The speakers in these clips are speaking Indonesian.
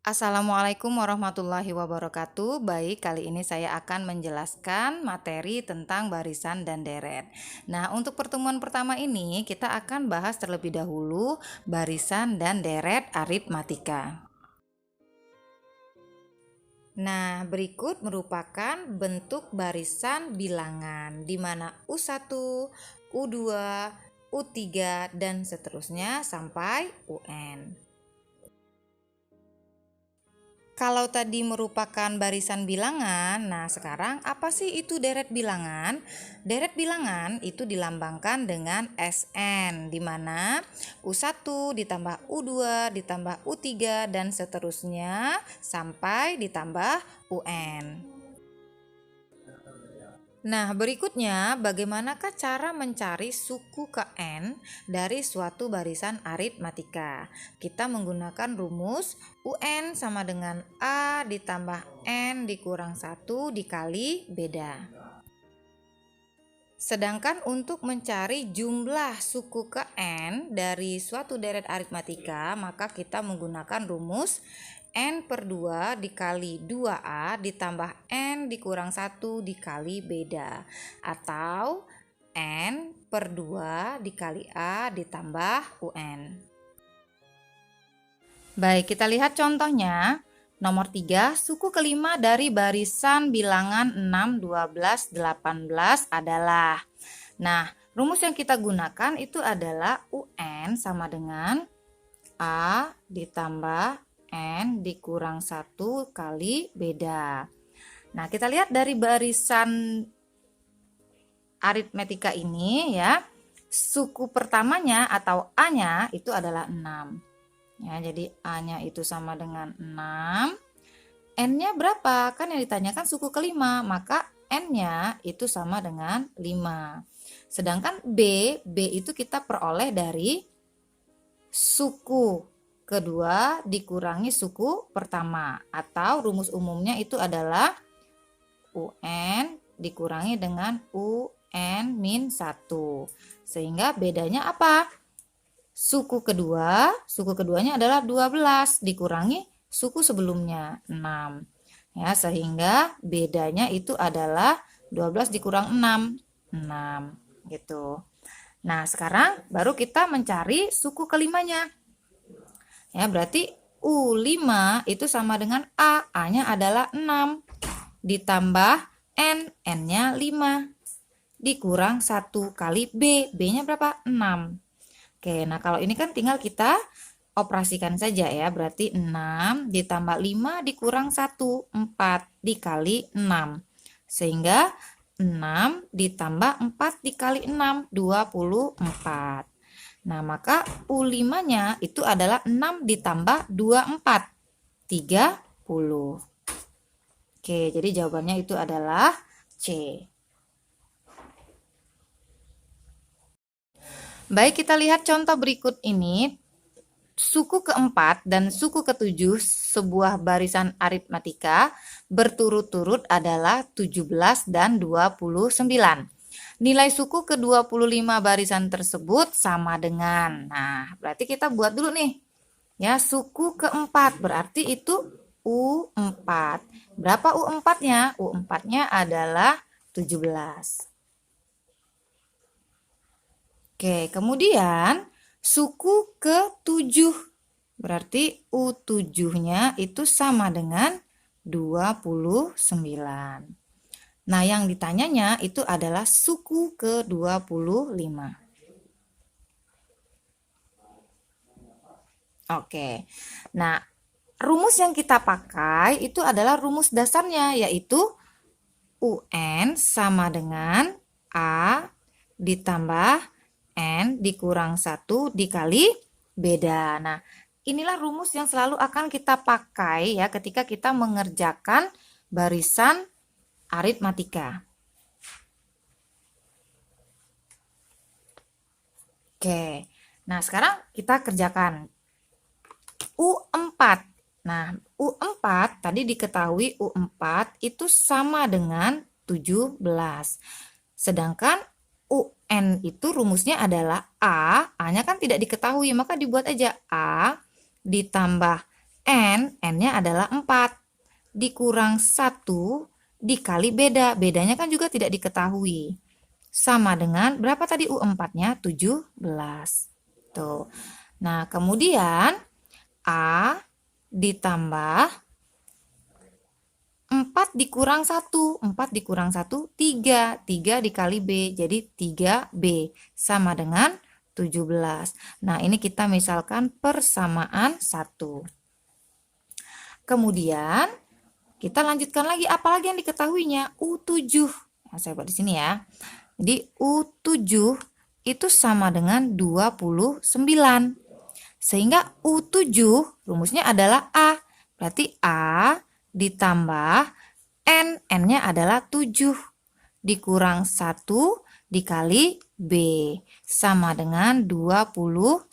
Assalamualaikum warahmatullahi wabarakatuh. Baik, kali ini saya akan menjelaskan materi tentang barisan dan deret. Nah, untuk pertemuan pertama ini kita akan bahas terlebih dahulu barisan dan deret aritmatika. Nah, berikut merupakan bentuk barisan bilangan di mana U1, U2, U3 dan seterusnya sampai UN. Kalau tadi merupakan barisan bilangan, nah sekarang apa sih itu deret bilangan? Deret bilangan itu dilambangkan dengan SN, di mana U1 ditambah U2 ditambah U3 dan seterusnya sampai ditambah UN. Nah, berikutnya bagaimanakah cara mencari suku ke N dari suatu barisan aritmatika? Kita menggunakan rumus UN sama dengan A ditambah N dikurang 1 dikali beda. Sedangkan untuk mencari jumlah suku ke N dari suatu deret aritmatika, maka kita menggunakan rumus N per 2 dikali 2A ditambah N dikurang 1 dikali beda. Atau N per 2 dikali A ditambah UN. Baik, kita lihat contohnya. Nomor 3, suku kelima dari barisan bilangan 6, 12, 18 adalah. Nah, rumus yang kita gunakan itu adalah UN sama dengan A ditambah N dikurang 1 kali beda. Nah, kita lihat dari barisan aritmetika ini ya, suku pertamanya atau A-nya itu adalah 6. Ya, jadi A-nya itu sama dengan 6. N-nya berapa? Kan yang ditanyakan suku kelima, maka N-nya itu sama dengan 5. Sedangkan B itu kita peroleh dari suku kedua dikurangi suku pertama, atau rumus umumnya itu adalah UN dikurangi dengan UN min 1. Sehingga bedanya apa? Suku keduanya adalah 12 dikurangi suku sebelumnya 6. Ya, sehingga bedanya itu adalah 12 dikurang 6, 6 gitu. Nah, sekarang baru kita mencari suku kelimanya. Ya, berarti U5 itu sama dengan A, A-nya adalah 6 ditambah N, N-nya 5 dikurang 1 kali B, B-nya berapa? 6. Oke, nah kalau ini kan tinggal kita operasikan saja ya, berarti 6 ditambah 5 dikurang 1, 4 dikali 6. Sehingga 6 ditambah 4 dikali 6, 24. Nah, maka U5-nya itu adalah 6 ditambah 24, 30. Oke, jadi jawabannya itu adalah C. Baik, kita lihat contoh berikut ini. Suku keempat dan suku ketujuh sebuah barisan aritmatika berturut-turut adalah 17 dan 29. Nilai suku ke-25 barisan tersebut sama dengan. Nah, berarti kita buat dulu nih. Ya, suku keempat berarti itu U4. Berapa U4-nya? U4-nya adalah 17. Oke, kemudian suku ke-7 berarti U7-nya itu sama dengan 29. Nah, yang ditanyanya itu adalah suku ke-25. Oke. Nah, rumus yang kita pakai itu adalah rumus dasarnya, yaitu UN sama dengan A ditambah N dikurang 1 dikali beda. Nah, inilah rumus yang selalu akan kita pakai ya ketika kita mengerjakan barisan aritmatika. Oke, nah sekarang kita kerjakan U4. Nah, U4 tadi diketahui U4 itu sama dengan 17. Sedangkan UN itu rumusnya adalah A, A-nya kan tidak diketahui, maka dibuat aja A ditambah N-nya adalah 4. Dikurang 1 dikali bedanya kan juga tidak diketahui. Sama dengan, berapa tadi U4-nya? 17. Tuh. Nah, kemudian A ditambah 4 dikurang 1. 4 dikurang 1, 3. 3 dikali B, jadi 3B. Sama dengan 17. Nah, ini kita misalkan persamaan 1. Kemudian, kita lanjutkan lagi, apalagi yang diketahuinya? U7. Nah, saya buat di sini ya. Jadi, U7 itu sama dengan 29. Sehingga U7 rumusnya adalah A. Berarti A ditambah N-nya adalah 7. Dikurang 1 dikali B. Sama dengan 29.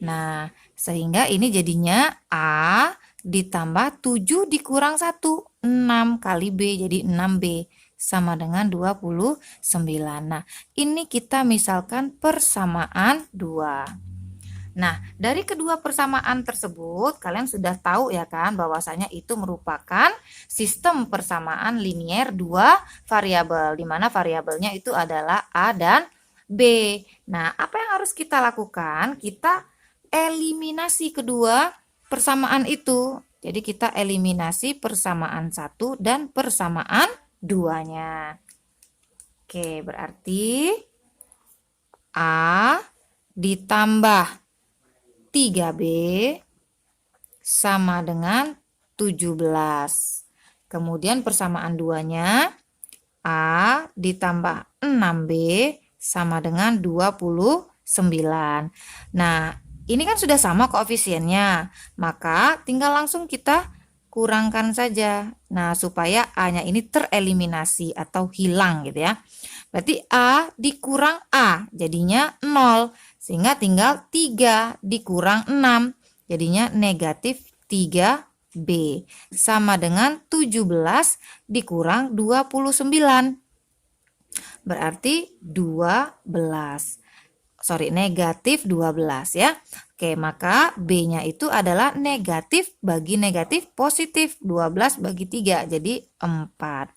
Nah, sehingga ini jadinya A ditambah 7 dikurang 1. 6 kali B, jadi 6B. Sama dengan 29. Nah, ini kita misalkan persamaan 2. Nah, dari kedua persamaan tersebut, kalian sudah tahu ya kan, bahwasanya itu merupakan sistem persamaan linier 2 variabel, di mana variabelnya itu adalah A dan B. Nah, apa yang harus kita lakukan? Kita eliminasi kedua persamaan itu. Jadi, kita eliminasi persamaan 1 dan persamaan 2-nya. Oke, berarti A ditambah 3B sama dengan 17. Kemudian persamaan 2-nya A ditambah 6B sama dengan 29. Nah, ini kan sudah sama koefisiennya, maka tinggal langsung kita kurangkan saja. Nah, supaya A-nya ini tereliminasi atau hilang gitu ya. Berarti A dikurang A, jadinya 0. Sehingga tinggal 3 dikurang 6, jadinya negatif 3B. Sama dengan 17 dikurang 29. Berarti 12. Negatif 12 ya. Oke, maka B-nya itu adalah negatif bagi negatif positif. 12 bagi 3, jadi 4.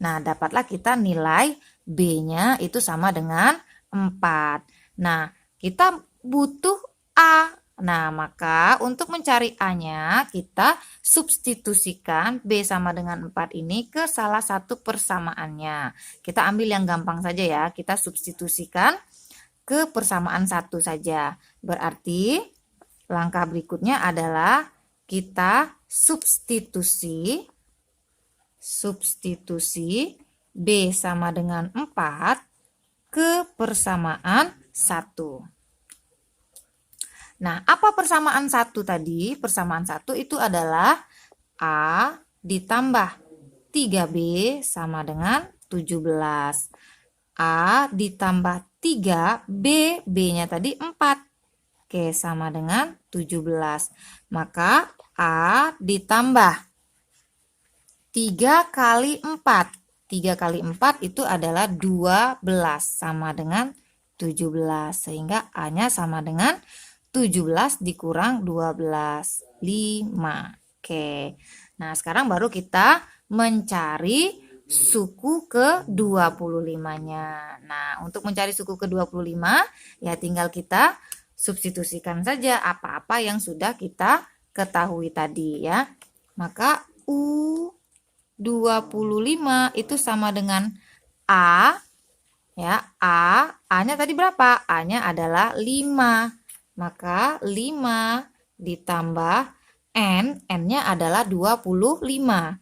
Nah, dapatlah kita nilai B-nya itu sama dengan 4. Nah, kita butuh A. Nah, maka untuk mencari A-nya, kita substitusikan B sama dengan 4 ini ke salah satu persamaannya. Kita ambil yang gampang saja ya. Kita substitusikan ke persamaan 1 saja. Berarti langkah berikutnya adalah kita substitusi B sama dengan 4 ke persamaan 1. Nah, apa persamaan 1 tadi? Persamaan 1 itu adalah A ditambah 3B sama dengan 17. A ditambah 3B, B-nya tadi 4. Oke, sama dengan 17. Maka A ditambah 3 kali 4. 3 kali 4 itu adalah 12 sama dengan 17. Sehingga A-nya sama dengan 17 dikurang 12, 5. Oke. Nah, sekarang baru kita mencari suku ke-25-nya. Nah, untuk mencari suku ke-25, ya tinggal kita substitusikan saja apa-apa yang sudah kita ketahui tadi ya. Maka U25 itu sama dengan A ya. A-nya tadi berapa? A-nya adalah 5. Maka 5 ditambah N-nya adalah 25.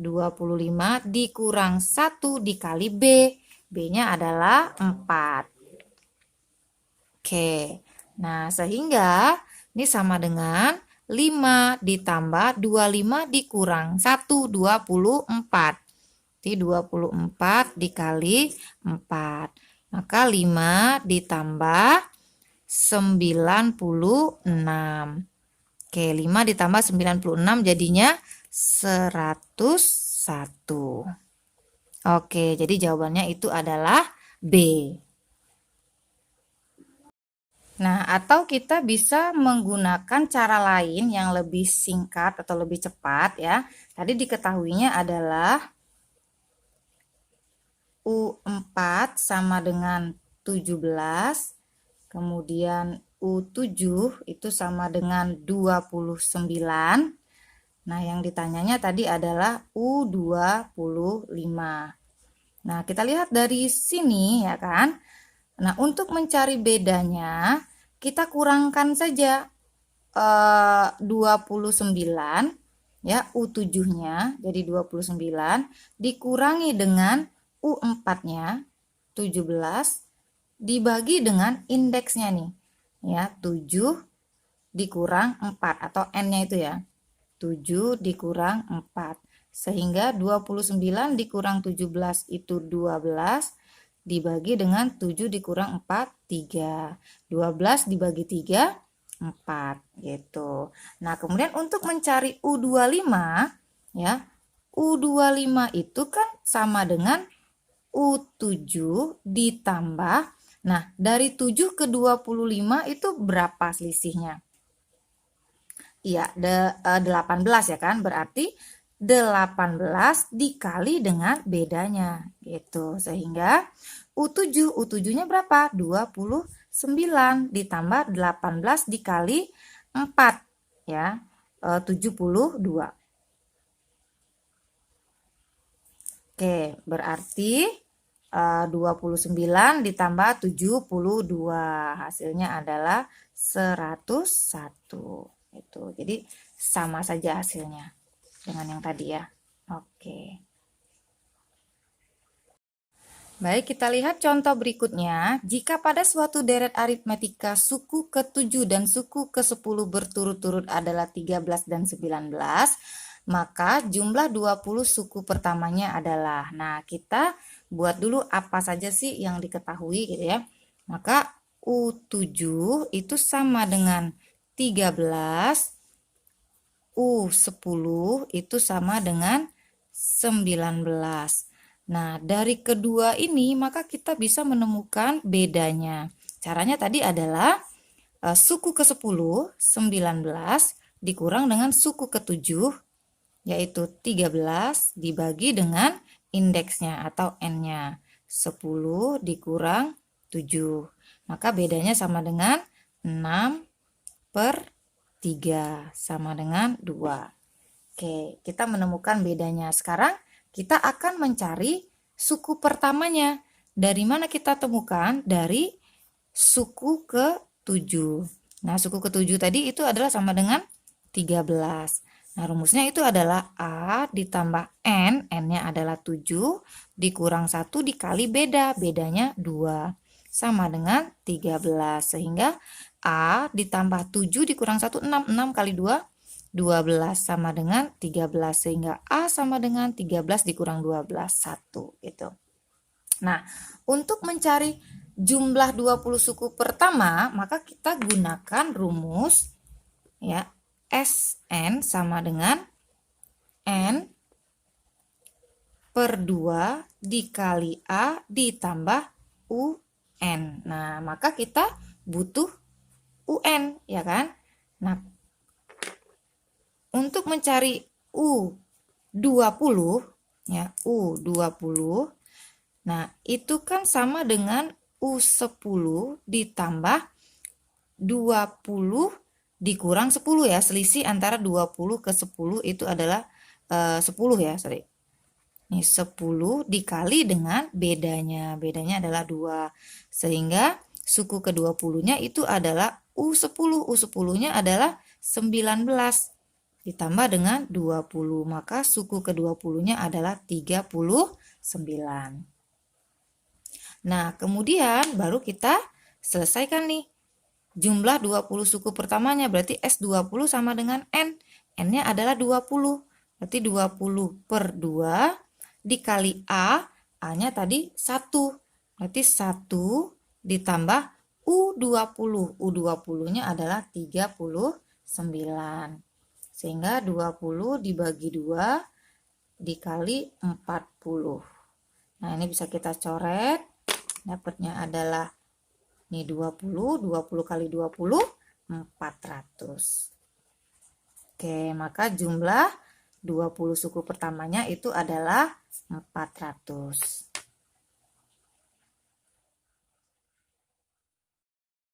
25 dikurang 1 dikali B. B-nya adalah 4. Oke. Nah, sehingga ini sama dengan 5 ditambah 25 dikurang 1, 24. Jadi 24 dikali 4. Maka 5 ditambah 96. Oke, 5 ditambah 96 jadinya 101. Oke, jadi jawabannya itu adalah B. Nah, atau kita bisa menggunakan cara lain yang lebih singkat atau lebih cepat ya. Tadi diketahuinya adalah U4 sama dengan 17, kemudian U7 itu sama dengan 29. Nah, yang ditanyanya tadi adalah U25. Nah, kita lihat dari sini ya kan. Nah, untuk mencari bedanya, kita kurangkan saja 29 ya, U7-nya jadi 29 dikurangi dengan U4-nya 17 dibagi dengan indeksnya nih. Ya, 7 dikurang 4 atau N-nya itu ya. 7 dikurang 4. Sehingga 29 dikurang 17 itu 12 dibagi dengan 7 dikurang 4 3. 12 dibagi 3 4 gitu. Nah, kemudian untuk mencari U25 ya. U25 itu kan sama dengan U7 ditambah, nah dari 7 ke 25 itu berapa selisihnya? Iya, 18 ya kan, berarti 18 dikali dengan bedanya gitu. Sehingga U7-nya berapa? 29 ditambah 18 dikali 4 ya, 72. Oke, berarti 29 ditambah 72 hasilnya adalah 101. Itu. Jadi sama saja hasilnya dengan yang tadi ya. Oke. Baik, kita lihat contoh berikutnya. Jika pada suatu deret aritmetika suku ke-7 dan suku ke-10 berturut-turut adalah 13 dan 19, maka jumlah 20 suku pertamanya adalah. Nah, kita buat dulu apa saja sih yang diketahui gitu ya. Maka U7 itu sama dengan 13, U10 itu sama dengan 19. Nah, dari kedua ini maka kita bisa menemukan bedanya. Caranya tadi adalah suku ke-10, 19 dikurang dengan suku ke-7 yaitu 13 dibagi dengan indeksnya atau N-nya. 10 dikurang 7. Maka bedanya sama dengan 6 per 3 sama dengan 2. Oke, kita menemukan bedanya. Sekarang kita akan mencari suku pertamanya. Dari mana kita temukan? Dari suku ke-7. Nah, suku ke-7 tadi itu adalah sama dengan 13. Nah, rumusnya itu adalah A ditambah N, N-nya adalah 7, dikurang 1 dikali beda, bedanya 2. Sama dengan 13, sehingga A ditambah 7 dikurang 1, 6, 6 kali 2, 12 sama dengan 13, sehingga A sama dengan 13 dikurang 12, 1 gitu. Nah, untuk mencari jumlah 20 suku pertama, maka kita gunakan rumus ya, Sn sama dengan N per 2 dikali A ditambah UN. Nah, maka kita butuh UN, ya kan? Nah, untuk mencari U20, ya, U20, nah, itu kan sama dengan U10 ditambah 20 dikurang 10 ya. Selisih antara 20 ke 10 itu adalah 10 ya, sorry. Ini 10 dikali dengan bedanya. Bedanya adalah 2. Sehingga suku ke-20-nya itu adalah U10. U10-nya adalah 19 ditambah dengan 20. Maka suku ke-20-nya adalah 39. Nah, kemudian baru kita selesaikan nih. Jumlah 20 suku pertamanya berarti S20 sama dengan N. N-nya adalah 20. Berarti 20 per 2 dikali A. A-nya tadi 1. Berarti 1 ditambah U20. U20-nya adalah 39. Sehingga 20 dibagi 2 dikali 40. Nah, ini bisa kita coret. Dapatnya adalah Nih 20 kali 20, 400. Oke, maka jumlah 20 suku pertamanya itu adalah 400.